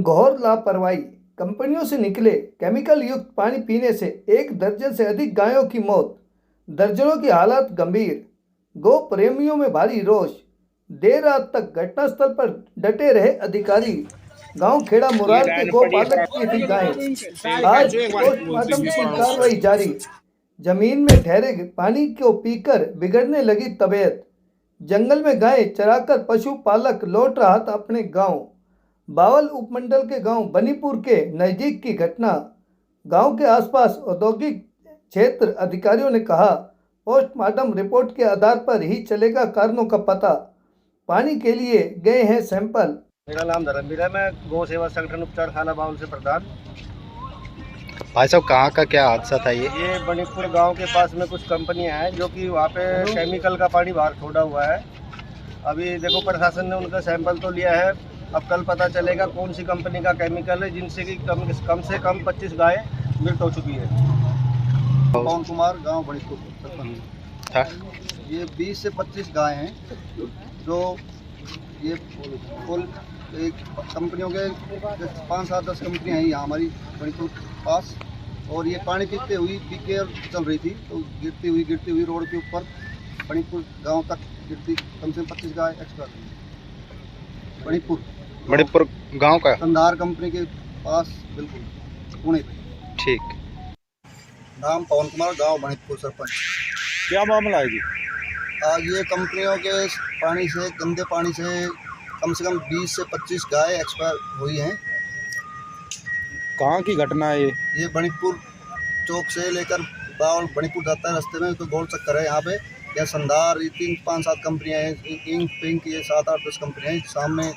घोर लापरवाही। कंपनियों से निकले केमिकल युक्त पानी पीने से 1 दर्जन से अधिक गायों की मौत, दर्जनों की हालत गंभीर। गौ प्रेमियों में भारी रोष। देर रात तक घटनास्थल पर डटे रहे अधिकारी। गांव खेड़ा मुरार के गौपालक की थी गायें। आज पोस्टमार्टम की कार्रवाई जारी। जमीन में ठहरे पानी को पीकर बिगड़ने लगी तबीयत। जंगल में गायें चराकर पशुपालक लौट रहा था अपने गांव। बावल उपमंडल के गांव बनीपुर के नजदीक की घटना। गांव के आसपास औद्योगिक क्षेत्र। अधिकारियों ने कहा, पोस्टमार्टम रिपोर्ट के आधार पर ही चलेगा कारणों का पता। पानी के लिए गए हैं सैंपल। मेरा नाम धर्मवीर है। मैं गौ सेवा संगठन उपचार थाना बावल से प्रधान। भाई साहब, कहाँ का क्या हादसा था ये बनीपुर गांव के पास में कुछ कंपनियां हैं जो कि वहाँ पे केमिकल का पानी बाहर छोड़ा हुआ है। अभी देखो, प्रशासन ने उनका सैंपल तो लिया है। अब कल पता चलेगा कौन सी कंपनी का केमिकल है, जिनसे कि कम से कम 25 गाय मृत हो चुकी है। पवन कुमार, गांव बनीपुर था। ये 20 से 25 गाय हैं जो ये कुल कंपनियों के 5-7-10 कंपनियां हैं यहाँ हमारी बनीपुर पास। और ये पानी पीते हुई चल रही थी, तो गिरती हुई रोड के ऊपर बनीपुर गांव तक गिरती कम से कम 25 गाय एक्सपायर हुई। बनीपुर गांव का संधार कंपनी के पास, बिल्कुल पुणे पे। ठीक। नाम पवन कुमार, गांव बनीपुर, सरपंच। क्या मामला है जी? ये कंपनियों के पानी से, गंदे पानी से कम 20 से 25 गाय एक्सपायर हुई हैं। कहाँ की घटना है ये बनीपुर चौक से लेकर बावल बनीपुर जाता है, रास्ते में तो गोल चक्कर है यहाँ पे। यह संधार, ये 3-5-7 कंपनियाँ हैं, इंक पिंक, ये 7-8-10 कंपनियाँ हैं। सामने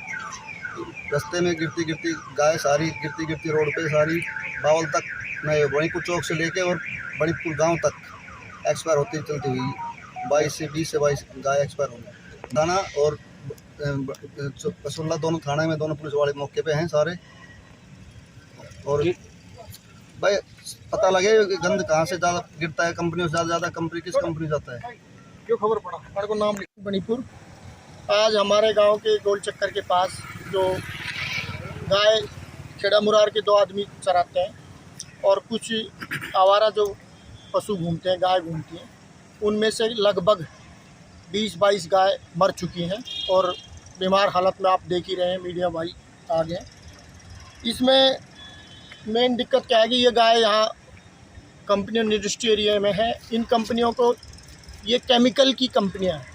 रास्ते में गिरती गाय सारी गिरती रोड पे सारी बावल तक, नहीं बनीपुर चौक से लेके और बनीपुर गांव तक एक्सपायर होती चलती हुई 20 से 22 गाय एक्सपायर हो गई। थाना और कसुल्ला दोनों थाने में, दोनों पुलिस वाले मौके पे हैं सारे। और भाई पता लगे कि गंद कहाँ से ज़्यादा गिरता है, कंपनियों से ज़्यादा कंपनी किस कंपनी जाता है, क्यों खबर पड़ा? हमारे को नाम बनीपुर। आज हमारे गांव के गोल चक्कर के पास जो गाय खेड़ा मुरार के 2 आदमी चराते हैं और कुछ आवारा जो पशु घूमते हैं, गाय घूमती हैं, उनमें से लगभग 20-22 गाय मर चुकी हैं और बीमार हालत में आप देख ही रहे हैं, मीडिया भाई आ गए। इसमें मेन दिक्कत क्या है कि ये गाय यहाँ कंपनियों इंडस्ट्री एरिया में है। इन कंपनियों को, ये केमिकल की कंपनियाँ हैं।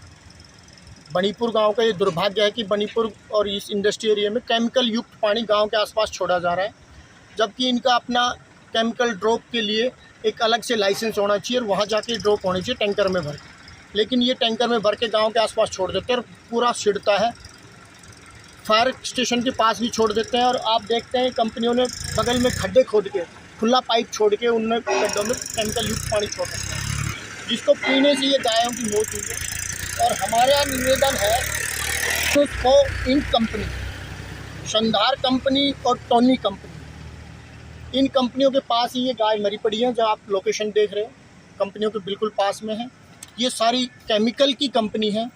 बनीपुर गांव का ये दुर्भाग्य है कि बनीपुर और इस इंडस्ट्री एरिया में केमिकल युक्त पानी गांव के आसपास छोड़ा जा रहा है, जबकि इनका अपना केमिकल ड्रॉप के लिए एक अलग से लाइसेंस होना चाहिए और वहाँ जाके ड्रॉप होनी चाहिए टैंकर में भर के। लेकिन ये टैंकर में भर के गांव के आसपास छोड़ देते हैं और पूरा छिड़ता है। फायर स्टेशन के पास भी छोड़ देते हैं और आप देखते हैं कंपनियों ने बगल में खड्डे खोद के खुला पाइप छोड़ के उनमें गड्ढों में केमिकल युक्त पानी छोड़ देते हैं, जिसको पीने से ये गायों की मौत हुई है। और हमारा निवेदन है तो इन कंपनी, संधार कंपनी और टोनी कंपनी, इन कंपनियों के पास ही ये गाय मरी पड़ी है, जो आप लोकेशन देख रहे हैं, कंपनियों के बिल्कुल पास में है। ये सारी केमिकल की कंपनी है।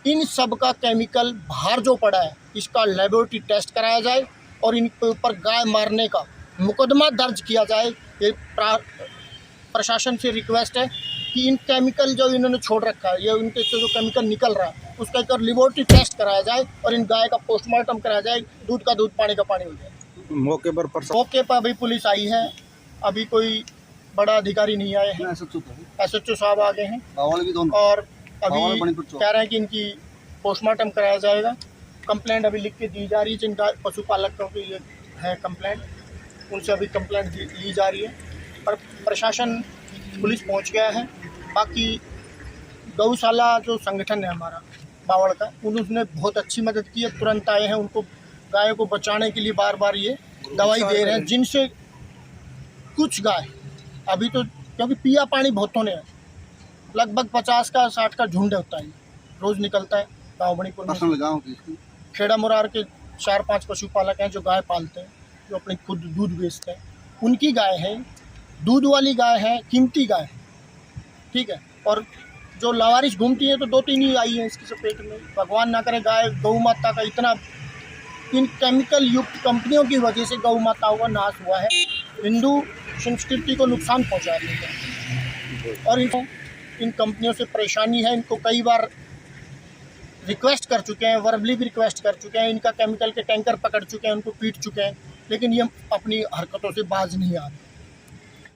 इन सब का केमिकल बाहर जो पड़ा है, इसका लेबोरेटरी टेस्ट कराया जाए और इनके ऊपर गाय मारने का मुकदमा दर्ज किया जाए। ये प्रशासन से रिक्वेस्ट है कि इन केमिकल जो इन्होंने छोड़ रखा है, ये इनके से जो केमिकल निकल रहा है, उसका एक लेबोरेटरी टेस्ट कराया जाए और इन गाय का पोस्टमार्टम कराया जाए। दूध का दूध, पानी का पानी हो जाए। मौके पर अभी पुलिस आई है, अभी कोई बड़ा अधिकारी नहीं आए हैं। SHO साहब आ गए हैं और अभी कह रहे हैं कि इनकी पोस्टमार्टम कराया जाएगा। कंप्लेंट अभी लिख के दी जा रही है। जिनका पशुपालकों की ये है कंप्लेंट, उनसे अभी कंप्लेंट ली जा रही है और प्रशासन, पुलिस पहुंच गया है। बाकी गौशाला जो संगठन है हमारा बावड़ का, उन्होंने बहुत अच्छी मदद की है, तुरंत आए हैं, उनको गायों को बचाने के लिए बार बार ये दवाई दे रहे हैं, जिनसे कुछ गाय अभी तो, क्योंकि पिया पानी बहुतों ने है, लगभग 50 का 60 का झुंड होता है, रोज़ निकलता है गाँव बनीपुर में। खेड़ा मुरार के 4-5 पशुपालक हैं जो गाय पालते हैं, जो अपनी खुद दूध बेचते हैं। उनकी गाय है, दूध वाली गाय है, कीमती गाय है, ठीक है। और जो लावारिस घूमती है तो 2-3 ही आई हैं इसकी चपेट में। भगवान ना करे गाय गौ माता का इतना इन केमिकल युक्त कंपनियों की वजह से गौ माताओं का नाश हुआ है, हिंदू संस्कृति को नुकसान पहुंचा रही है। और इन कंपनियों से परेशानी है, इनको कई बार रिक्वेस्ट कर चुके हैं, वर्बली भी रिक्वेस्ट कर चुके हैं, इनका केमिकल के टैंकर पकड़ चुके हैं, उनको पीट चुके हैं, लेकिन ये अपनी हरकतों से बाज नहीं आ रहे।